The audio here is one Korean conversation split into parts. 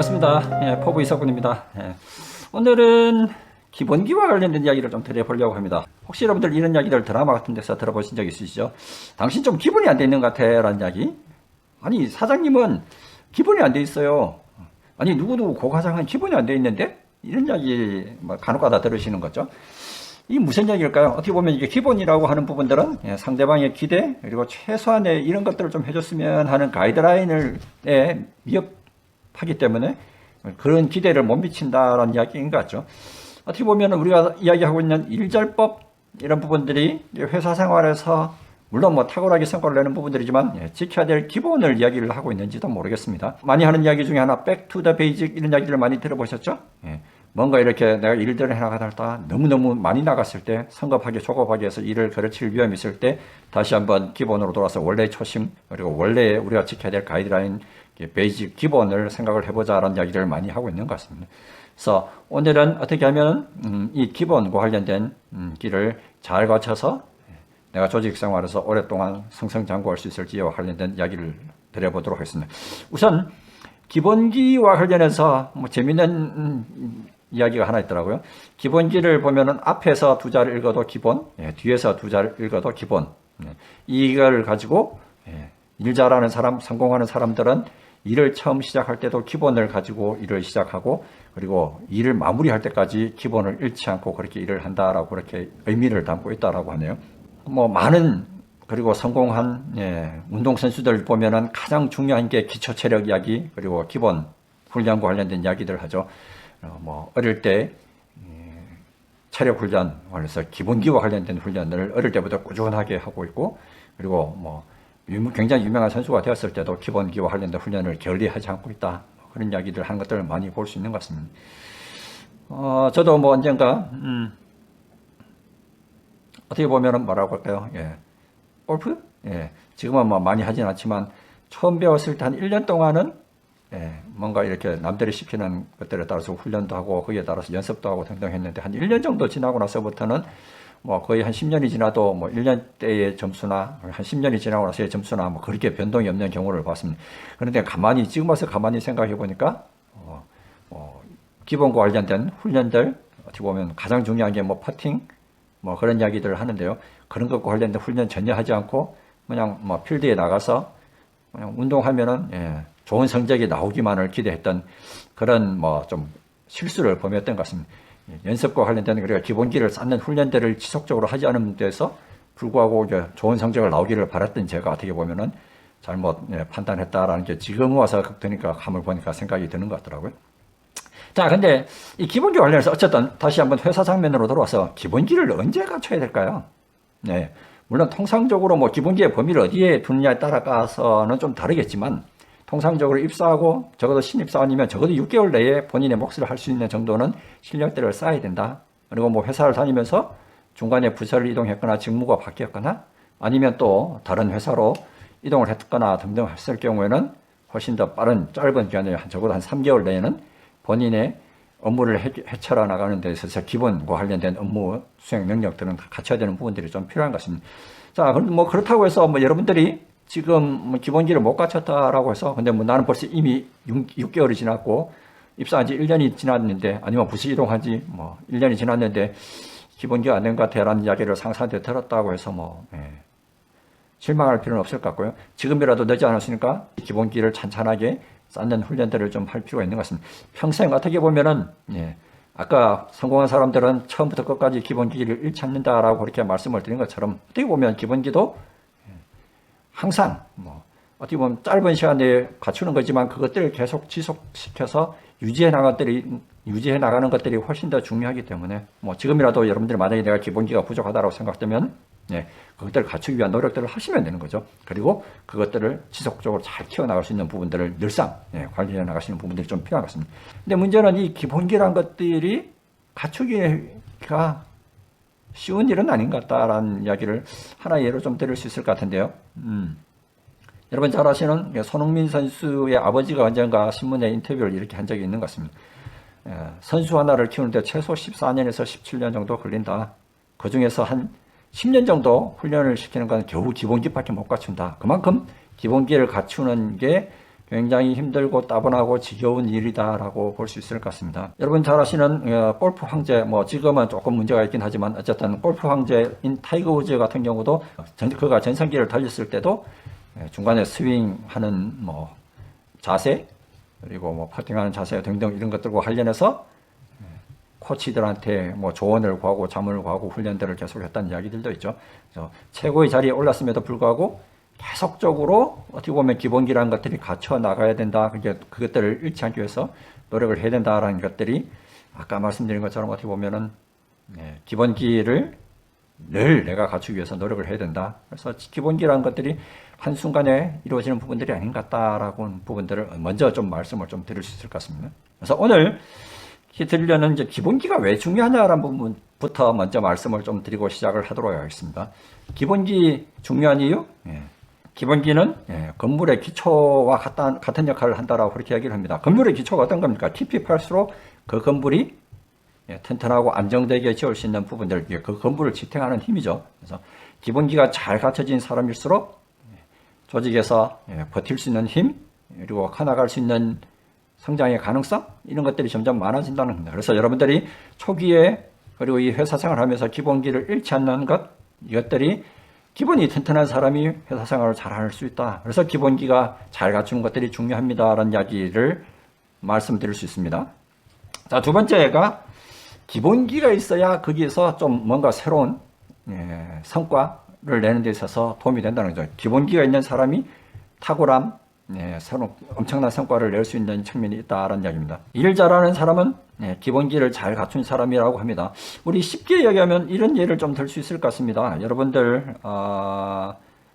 반갑습니다. 포부 이석훈입니다. 오늘은 기본기와 관련된 이야기를 좀 드려보려고 합니다. 혹시 여러분들 이런 이야기를 드라마 같은 데서 들어보신 적 있으시죠? 당신 좀 기본이 안 돼 있는 것 같아 라는 이야기. 아니 사장님은 기본이 안 돼 있어요. 아니 누구누구 고과장은 기본이 안 돼 있는데? 이런 이야기 간혹가다 들으시는 거죠. 이 무슨 이야기일까요? 어떻게 보면 이게 기본이라고 하는 부분들은 상대방의 기대 그리고 최소한의 이런 것들을 좀 해줬으면 하는 가이드라인을 위협하기 때문에 그런 기대를 못 미친다라는 이야기인 것 같죠. 어떻게 보면 우리가 이야기하고 있는 일절법 이런 부분들이 회사 생활에서 물론 탁월하게 성과를 내는 부분들이지만 지켜야 될 기본을 이야기를 하고 있는지도 모르겠습니다. 많이 하는 이야기 중에 하나 back to the basic 이런 이야기를 많이 들어보셨죠? 뭔가 이렇게 내가 일들을 해나가다 너무너무 많이 나갔을 때 성급하게 조급하게 해서 일을 거르칠 위험이 있을 때 다시 한번 기본으로 돌아서 원래의 초심 그리고 원래 우리가 지켜야 될 가이드라인 베이직 기본을 생각을 해보자라는 이야기를 많이 하고 있는 것 같습니다. 그래서 오늘은 어떻게 하면 이 기본과 관련된 길을 잘 거쳐서 내가 조직 생활에서 오랫동안 승승장구할 수 있을지와 관련된 이야기를 드려보도록 하겠습니다. 우선 기본기와 관련해서 재미있는 이야기가 하나 있더라고요. 기본기를 보면은 앞에서 두 자를 읽어도 기본, 뒤에서 두 자를 읽어도 기본. 이걸 가지고 일 잘하는 사람, 성공하는 사람들은 일을 처음 시작할 때도 기본을 가지고 일을 시작하고 그리고 일을 마무리할 때까지 기본을 잃지 않고 그렇게 일을 한다라고 그렇게 의미를 담고 있다라고 하네요. 많은 그리고 성공한 운동선수들 보면은 가장 중요한 게 기초 체력 이야기 그리고 기본 훈련과 관련된 이야기들 하죠. 어릴 때 체력 훈련 그래서 기본기와 관련된 훈련을 어릴 때부터 꾸준하게 하고 있고 그리고 굉장히 유명한 선수가 되었을 때도 기본기와 관련된 훈련을 게을리하지 않고 있다. 그런 이야기들 하는 것들을 많이 볼 수 있는 것 같습니다. 저도 언젠가 어떻게 보면은 뭐라고 할까요? 골프? 지금은 많이 하진 않지만 처음 배웠을 때 한 1년 동안은 뭔가 이렇게 남들이 시키는 것들에 따라서 훈련도 하고 거기에 따라서 연습도 하고 등등 했는데 한 1년 정도 지나고 나서부터는 거의 한 10년이 지나도 1년 때의 점수나 한 10년이 지나고 나서의 점수나 그렇게 변동이 없는 경우를 봤습니다. 그런데 지금 와서 가만히 생각해 보니까 기본과 관련된 훈련들 어떻게 보면 가장 중요한 게 퍼팅 그런 이야기들을 하는데요. 그런 것과 관련된 훈련 전혀 하지 않고 그냥 필드에 나가서 그냥 운동하면은 좋은 성적이 나오기만을 기대했던 그런 좀 실수를 범했던 것 같습니다. 연습과 관련된 우리가 기본기를 쌓는 훈련들을 지속적으로 하지 않은 데서 불구하고 좋은 성적을 나오기를 바랐던 제가 어떻게 보면은 잘못 판단했다라는 게 지금 와서 드니까 감을 보니까 생각이 드는 것 같더라고요. 자, 근데 이 기본기 관련해서 어쨌든 다시 한번 회사 장면으로 돌아와서 기본기를 언제 갖춰야 될까요? 물론 통상적으로 기본기의 범위를 어디에 두느냐에 따라서는 좀 다르겠지만 통상적으로 입사하고 적어도 신입사원이면 적어도 6개월 내에 본인의 몫을 할 수 있는 정도는 실력들을 쌓아야 된다. 그리고 회사를 다니면서 중간에 부서를 이동했거나 직무가 바뀌었거나 아니면 또 다른 회사로 이동을 했거나 등등 했을 경우에는 훨씬 더 빠른 짧은 기간에 적어도 한 3개월 내에는 본인의 업무를 헤쳐라 나가는 데 있어서 기본과 관련된 업무 수행 능력들은 갖춰야 되는 부분들이 좀 필요한 것 같습니다. 자, 그렇다고 해서 여러분들이 지금 기본기를 못 갖췄다라고 해서 근데 나는 벌써 이미 6개월이 지났고 입사한 지 1년이 지났는데 아니면 부서 이동한 지 1년이 지났는데 기본기가 안 된 것 같아라는 이야기를 상사한테 들었다고 해서 실망할 필요는 없을 것 같고요. 지금이라도 늦지 않았으니까 기본기를 찬찬하게 쌓는 훈련들을 좀 할 필요가 있는 것 같습니다. 평생 어떻게 보면은 아까 성공한 사람들은 처음부터 끝까지 기본기를 잃지 않는다라고 그렇게 말씀을 드린 것처럼 어떻게 보면 기본기도 항상 어떻게 보면 짧은 시간 내에 갖추는 거지만 그것들을 계속 지속시켜서 유지해 나가는 것들이 훨씬 더 중요하기 때문에 지금이라도 여러분들이 만약에 내가 기본기가 부족하다고 생각되면 그것들을 갖추기 위한 노력들을 하시면 되는 거죠. 그리고 그것들을 지속적으로 잘 키워나갈 수 있는 부분들을 늘상 관리해 나가시는 부분들이 좀 필요한 것 같습니다. 근데 문제는 이 기본기란 것들이 갖추기가 쉬운 일은 아닌 것 같다라는 이야기를 하나의 예로 좀 드릴 수 있을 것 같은데요. 여러분 잘 아시는 손흥민 선수의 아버지가 언젠가 신문에 인터뷰를 이렇게 한 적이 있는 것 같습니다. 선수 하나를 키우는데 최소 14년에서 17년 정도 걸린다. 그 중에서 한 10년 정도 훈련을 시키는 건 겨우 기본기밖에 못 갖춘다. 그만큼 기본기를 갖추는 게 굉장히 힘들고 따분하고 지겨운 일이다라고 볼 수 있을 것 같습니다. 여러분 잘 아시는 골프 황제, 뭐 지금은 조금 문제가 있긴 하지만 어쨌든 골프 황제인 타이거 우즈 같은 경우도 그가 전성기를 달렸을 때도 중간에 스윙하는 뭐 자세, 그리고 뭐 퍼팅하는 자세 등등 이런 것들과 관련해서 코치들한테 뭐 조언을 구하고 자문을 구하고 훈련들을 계속했다는 이야기들도 있죠. 그래서 최고의 자리에 올랐음에도 불구하고 계속적으로 어떻게 보면 기본기라는 것들이 갖춰 나가야 된다. 그것들을 잃지 않기 위해서 노력을 해야 된다라는 것들이 아까 말씀드린 것처럼 어떻게 보면은 기본기를 늘 내가 갖추기 위해서 노력을 해야 된다. 그래서 기본기라는 것들이 한순간에 이루어지는 부분들이 아닌 것 같다라고 하는 부분들을 먼저 좀 말씀을 좀 드릴 수 있을 것 같습니다. 그래서 오늘 드리려는 이제 기본기가 왜 중요하냐라는 부분부터 먼저 말씀을 좀 드리고 시작을 하도록 하겠습니다. 기본기 중요한 이유? 기본기는 건물의 기초와 같은 역할을 한다라고 그렇게 이야기를 합니다. 건물의 기초가 어떤 겁니까? 깊이 팔수록 그 건물이 튼튼하고 안정되게 지을 수 있는 부분들, 그 건물을 지탱하는 힘이죠. 그래서 기본기가 잘 갖춰진 사람일수록 조직에서 버틸 수 있는 힘, 그리고 커나갈 수 있는 성장의 가능성, 이런 것들이 점점 많아진다는 겁니다. 그래서 여러분들이 초기에 그리고 이 회사 생활을 하면서 기본기를 잃지 않는 것, 이것들이 기본이 튼튼한 사람이 회사 생활을 잘 할 수 있다. 그래서 기본기가 잘 갖추는 것들이 중요합니다라는 이야기를 말씀드릴 수 있습니다. 자, 두 번째가 기본기가 있어야 거기에서 좀 뭔가 새로운 성과를 내는 데 있어서 도움이 된다는 거죠. 기본기가 있는 사람이 탁월함, 새로운 엄청난 성과를 낼 수 있는 측면이 있다라는 이야기입니다. 일 잘하는 사람은 기본기를 잘 갖춘 사람이라고 합니다. 우리 쉽게 얘기하면 이런 예를 좀 들 수 있을 것 같습니다. 여러분들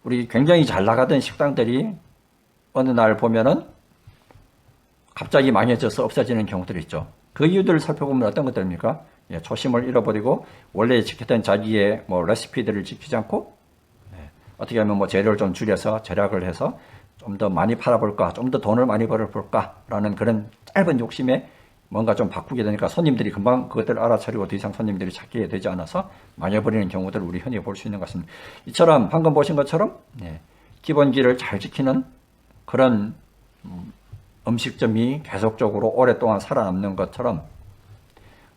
우리 굉장히 잘 나가던 식당들이 어느 날 보면은 갑자기 망해져서 없어지는 경우들이 있죠. 그 이유들을 살펴보면 어떤 것들입니까? 초심을 잃어버리고 원래 지켰던 자기의 뭐 레시피들을 지키지 않고 어떻게 하면 뭐 재료를 좀 줄여서 절약을 해서 좀 더 많이 팔아볼까, 좀 더 돈을 많이 벌어볼까라는 그런 짧은 욕심에 뭔가 좀 바꾸게 되니까 손님들이 금방 그것들을 알아차리고 더 이상 손님들이 찾게 되지 않아서 망해버리는 경우들을 우리 흔히 볼 수 있는 것 같습니다. 이처럼 방금 보신 것처럼 기본기를 잘 지키는 그런 음식점이 계속적으로 오랫동안 살아남는 것처럼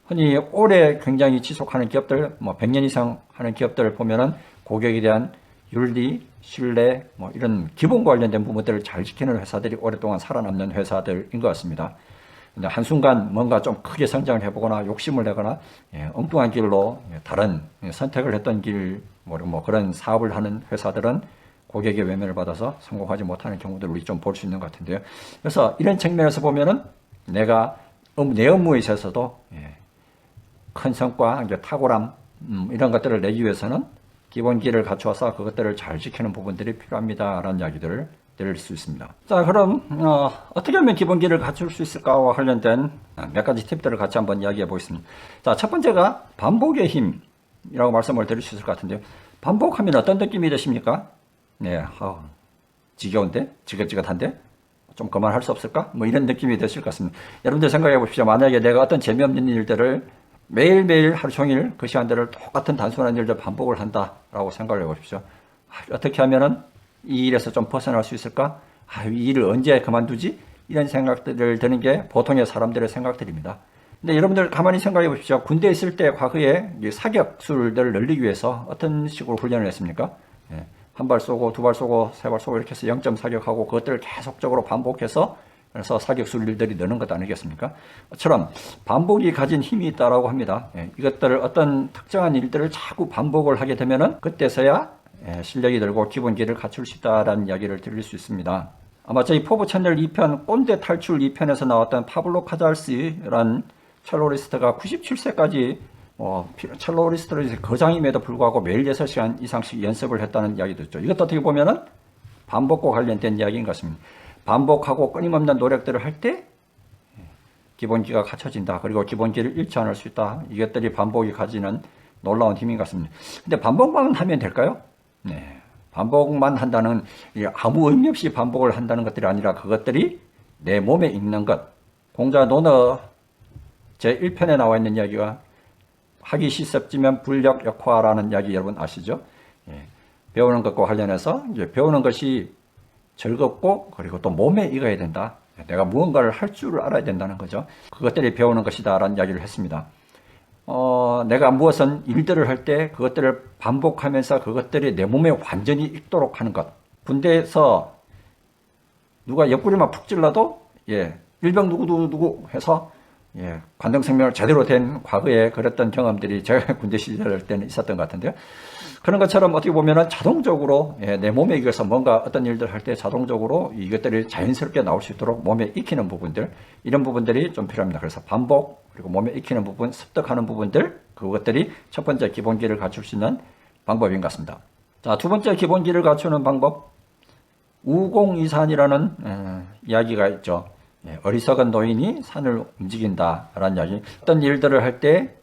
흔히 오래 굉장히 지속하는 기업들, 뭐 100년 이상 하는 기업들을 보면은 고객에 대한 윤리, 신뢰, 뭐 이런 기본 관련된 부분들을 잘 지키는 회사들이 오랫동안 살아남는 회사들인 것 같습니다. 근데 한순간 뭔가 좀 크게 성장을 해보거나 욕심을 내거나 엉뚱한 길로 다른 선택을 했던 길, 뭐 그런 사업을 하는 회사들은 고객의 외면을 받아서 성공하지 못하는 경우들을 우리 좀 볼 수 있는 것 같은데요. 그래서 이런 측면에서 보면은 내가 내 업무에 있어서도 큰 성과, 탁월함 이런 것들을 내기 위해서는 기본기를 갖추어서 그것들을 잘 지키는 부분들이 필요합니다라는 이야기들을 드릴 수 있습니다. 자, 그럼 어떻게 하면 기본기를 갖출 수 있을까와 관련된 몇 가지 팁들을 같이 한번 이야기해 보겠습니다. 자, 첫 번째가 반복의 힘이라고 말씀을 드릴 수 있을 것 같은데요. 반복하면 어떤 느낌이 드십니까? 지겨운데? 지긋지긋한데? 좀 그만할 수 없을까? 뭐 이런 느낌이 드실 것 같습니다. 여러분들 생각해 보십시오. 만약에 내가 어떤 재미없는 일들을 매일매일 하루 종일 그 시간들을 똑같은 단순한 일들 반복을 한다라고 생각을 해보십시오. 어떻게 하면은 이 일에서 좀 벗어날 수 있을까? 이 일을 언제 그만두지? 이런 생각들을 드는 게 보통의 사람들의 생각들입니다. 근데 여러분들 가만히 생각해 보십시오. 군대에 있을 때 과거에 사격술들을 늘리기 위해서 어떤 식으로 훈련을 했습니까? 한 발 쏘고 두 발 쏘고 세 발 쏘고 이렇게 해서 0점 사격하고 그것들을 계속적으로 반복해서 그래서 사격술들이 느는 것 아니겠습니까? 처럼 반복이 가진 힘이 있다라고 합니다. 이것들을 어떤 특정한 일들을 자꾸 반복을 하게 되면은 그때서야 실력이 늘고 기본기를 갖출 수 있다라는 이야기를 드릴 수 있습니다. 아마 저희 포브 채널 2편 꼰대 탈출 2편에서 나왔던 파블로 카잘스라는 첼로리스트가 97세까지 첼로리스트를 거장임에도 불구하고 매일 6시간 이상씩 연습을 했다는 이야기도 있죠. 이것도 어떻게 보면은 반복과 관련된 이야기인 것 같습니다. 반복하고 끊임없는 노력들을 할 때 기본기가 갖춰진다. 그리고 기본기를 잃지 않을 수 있다. 이것들이 반복이 가지는 놀라운 힘인 것 같습니다. 근데 반복만 하면 될까요? 반복만 한다는 아무 의미 없이 반복을 한다는 것들이 아니라 그것들이 내 몸에 있는 것. 공자 논어 제1편에 나와 있는 이야기가 하기 시습지면 불력역화라는 이야기 여러분 아시죠? 배우는 것과 관련해서 이제 배우는 것이 즐겁고 그리고 또 몸에 익어야 된다. 내가 무언가를 할 줄을 알아야 된다는 거죠. 그것들이 배우는 것이다 라는 이야기를 했습니다. 내가 무엇은 일들을 할 때 그것들을 반복하면서 그것들이 내 몸에 완전히 익도록 하는 것. 군대에서 누가 옆구리만 푹 찔러도 일병 누구 해서 관등성명을 제대로 된 과거에 그랬던 경험들이 제가 군대 시절 때는 있었던 것 같은데요. 그런 것처럼 어떻게 보면은 자동적으로 내 몸에 익어서 뭔가 어떤 일들 할 때 자동적으로 이것들이 자연스럽게 나올 수 있도록 몸에 익히는 부분들, 이런 부분들이 좀 필요합니다. 그래서 반복, 그리고 몸에 익히는 부분, 습득하는 부분들, 그것들이 첫 번째 기본기를 갖출 수 있는 방법인 것 같습니다. 자, 두 번째 기본기를 갖추는 방법, 우공이산이라는 이야기가 있죠. 어리석은 노인이 산을 움직인다라는 이야기. 어떤 일들을 할 때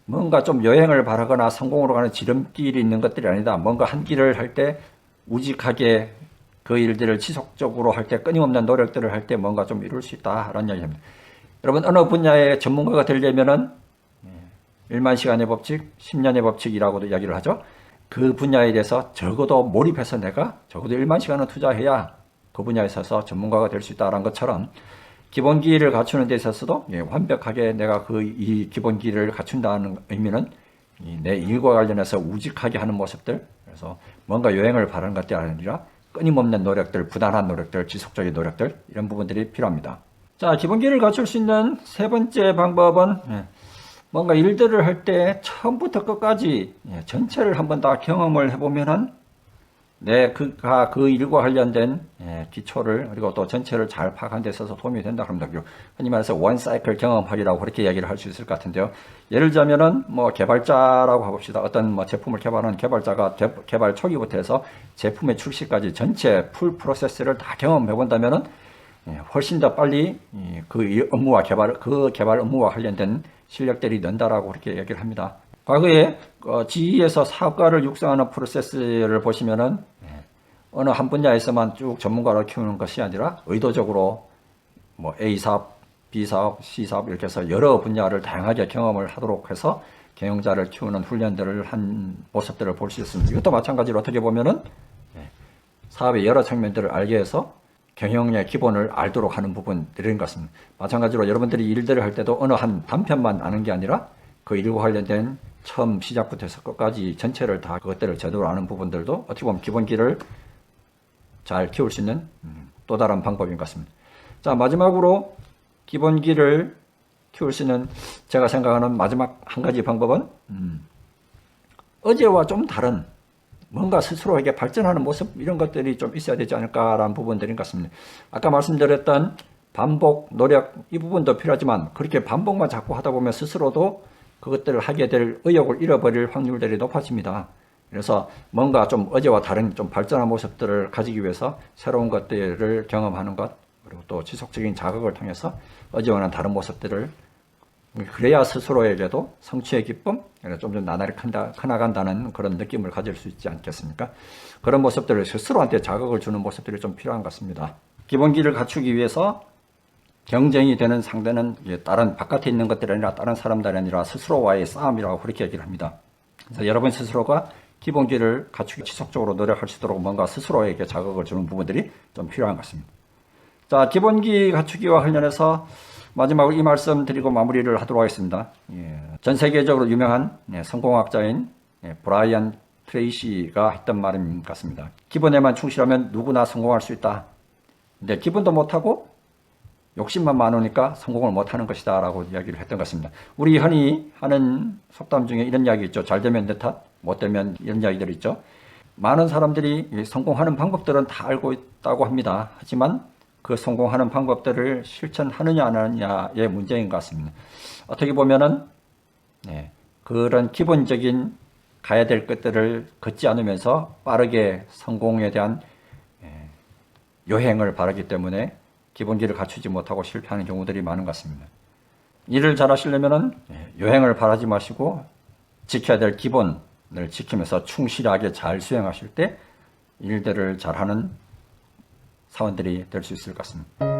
뭔가 좀 여행을 바라거나 성공으로 가는 지름길이 있는 것들이 아니다. 뭔가 한 길을 할 때 우직하게 그 일들을 지속적으로 할 때 끊임없는 노력들을 할 때 뭔가 좀 이룰 수 있다라는 이야기입니다. 여러분 어느 분야의 전문가가 되려면은 1만 시간의 법칙, 10년의 법칙이라고도 이야기를 하죠. 그 분야에 대해서 적어도 몰입해서 내가 적어도 1만 시간은 투자해야 그 분야에 있어서 전문가가 될 수 있다는 것처럼 기본기를 갖추는 데 있어서도 완벽하게 내가 이 기본기를 갖춘다는 의미는 내 일과 관련해서 우직하게 하는 모습들, 그래서 뭔가 여행을 바라는 것들이 아니라 끊임없는 노력들, 부단한 노력들, 지속적인 노력들, 이런 부분들이 필요합니다. 자, 기본기를 갖출 수 있는 세 번째 방법은 뭔가 일들을 할 때 처음부터 끝까지 전체를 한번 다 경험을 해보면은 그 일과 관련된 기초를 그리고 또 전체를 잘 파악하는 데 있어서 도움이 된다 합니다. 흔히 말해서 원 사이클 경험하기라고 그렇게 이야기를 할 수 있을 것 같은데요. 예를 들자면은 개발자라고 해봅시다. 어떤 제품을 개발하는 개발자가 개발 초기부터 해서 제품의 출시까지 전체 풀 프로세스를 다 경험해 본다면은 훨씬 더 빨리 그 개발 업무와 관련된 실력들이 는다라고 그렇게 얘기를 합니다. 과거에 GE에서 사업가를 육성하는 프로세스를 보시면은 어느 한 분야에서만 쭉 전문가를 키우는 것이 아니라 의도적으로 A 사업, B 사업, C 사업 이렇게 해서 여러 분야를 다양하게 경험을 하도록 해서 경영자를 키우는 훈련들을 한 모습들을 볼 수 있습니다. 이것도 마찬가지로 어떻게 보면은 사업의 여러 측면들을 알게 해서 경영의 기본을 알도록 하는 부분들인 것 같습니다. 마찬가지로 여러분들이 일들을 할 때도 어느 한 단편만 아는 게 아니라 그 일과 관련된 처음 시작부터 해서 끝까지 전체를 다 그것들을 제대로 아는 부분들도 어떻게 보면 기본기를 잘 키울 수 있는 또 다른 방법인 것 같습니다. 자, 마지막으로 기본기를 키울 수 있는 제가 생각하는 마지막 한 가지 방법은 어제와 좀 다른 뭔가 스스로에게 발전하는 모습, 이런 것들이 좀 있어야 되지 않을까라는 부분들인 것 같습니다. 아까 말씀드렸던 반복, 노력, 이 부분도 필요하지만 그렇게 반복만 자꾸 하다 보면 스스로도 그것들을 하게 될 의욕을 잃어버릴 확률들이 높아집니다. 그래서 뭔가 좀 어제와 다른 좀 발전한 모습들을 가지기 위해서 새로운 것들을 경험하는 것, 그리고 또 지속적인 자극을 통해서 어제와는 다른 모습들을, 그래야 스스로에게도 성취의 기쁨, 좀 더 나날이 커나간다는 그런 느낌을 가질 수 있지 않겠습니까? 그런 모습들을 스스로한테 자극을 주는 모습들이 좀 필요한 것 같습니다. 기본기를 갖추기 위해서 경쟁이 되는 상대는 다른 바깥에 있는 것들이 아니라 다른 사람들이 아니라 스스로와의 싸움이라고 그렇게 얘기를 합니다. 그래서 여러분 스스로가 기본기를 갖추기 지속적으로 노력할 수 있도록 뭔가 스스로에게 자극을 주는 부분들이 좀 필요한 것 같습니다. 자, 기본기 갖추기와 관련해서 마지막으로 이 말씀 드리고 마무리를 하도록 하겠습니다. 전 세계적으로 유명한 성공학자인 브라이언 트레이시가 했던 말인 것 같습니다. 기본에만 충실하면 누구나 성공할 수 있다. 근데 기본도 못하고 욕심만 많으니까 성공을 못하는 것이다 라고 이야기를 했던 것 같습니다. 우리 흔히 하는 속담 중에 이런 이야기 있죠. 잘 되면 내 탓, 못 되면 이런 이야기들이 있죠. 많은 사람들이 성공하는 방법들은 다 알고 있다고 합니다. 하지만 그 성공하는 방법들을 실천하느냐 안 하느냐의 문제인 것 같습니다. 어떻게 보면은 그런 기본적인 가야 될 것들을 걷지 않으면서 빠르게 성공에 대한 요행을 바라기 때문에 기본기를 갖추지 못하고 실패하는 경우들이 많은 것 같습니다. 일을 잘 하시려면 요행을 바라지 마시고 지켜야 될 기본을 지키면서 충실하게 잘 수행하실 때 일들을 잘하는 사원들이 될 수 있을 것 같습니다.